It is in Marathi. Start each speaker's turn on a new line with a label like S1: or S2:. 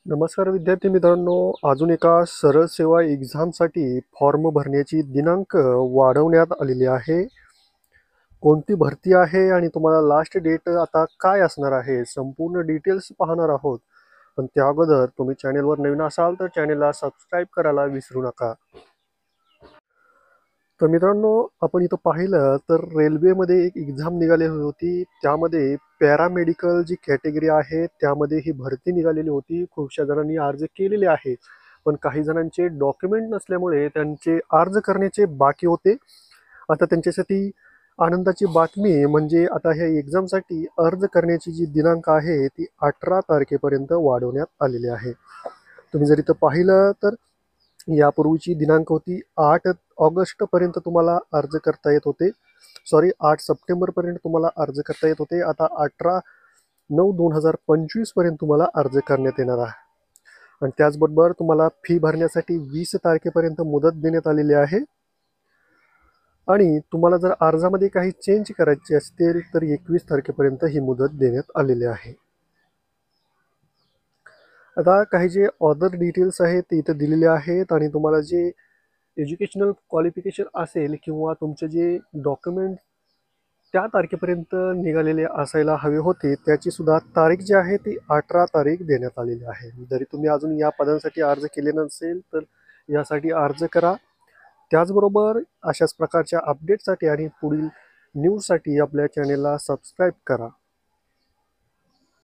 S1: नमस्कार विद्यार्थी मित्रांनो, अजून एका सरळ सेवा एक्झामसाठी फॉर्म भरण्याची दिनांक वाढवण्यात आलेली आहे. कोणती भरती आहे आणि तुम्हाला लास्ट डेट आता काय असणार आहे, संपूर्ण डिटेल्स पाहणार आहोत. पण त्या अगोदर तुम्ही चॅनेलवर नवीन असाल तर चॅनेलला सबस्क्राईब करायला विसरू नका. तर मित्रांनो, आपण इथं पाहिलं तर रेल्वेमध्ये एक एक्झाम निघाली होती. त्यामध्ये पॅरामेडिकल जी कॅटेगरी आहे त्यामध्ये ही भरती निघालेली होती. खूपशा जणांनी अर्ज केलेले आहे, पण काही जणांचे डॉक्युमेंट नसल्यामुळे त्यांचे अर्ज करण्याचे बाकी होते. आता त्यांच्यासाठी आनंदाची बातमी म्हणजे आता ह्या एक्झामसाठी अर्ज करण्याची जी दिनांक आहे ती 18 तारखेपर्यंत वाढवण्यात आलेली आहे. तुम्ही जर इथं पाहिलं तर यापूर्वीची दिनांक होती 8 ऑगस्टपर्यंत तुम्हाला अर्ज करता येत होते. 8 सप्टेंबरपर्यंत तुम्हाला अर्ज करता येत होते. आता 18/9/2025 पर्यंत तुम्हाला अर्ज करण्यात येणार आहे. आणि त्याचबरोबर तुम्हाला फी भरण्यासाठी 20 तारखेपर्यंत मुदत देण्यात आलेली आहे. आणि तुम्हाला जर अर्जामध्ये काही चेंज करायचे असतील तर 21 तारखेपर्यंत ही मुदत देण्यात आलेली आहे. आता काही जे अदर डिटेल्स आहेत ते इथं दिलेले आहेत आणि तुम्हाला जे एज्युकेशनल क्वालिफिकेशन असेल किंवा तुमचे जे डॉक्युमेंट त्या तारखेपर्यंत निघालेले असायला हवे होते त्याची सुद्धा तारीख जी आहे ती 18 तारीख देण्यात आलेली आहे. जरी तुम्ही अजून या पदांसाठी अर्ज केले नसेल तर यासाठी अर्ज करा. त्याचबरोबर अशाच प्रकारच्या अपडेटसाठी आणि पुढील न्यूजसाठी आपल्या चॅनेलला सबस्क्राईब करा.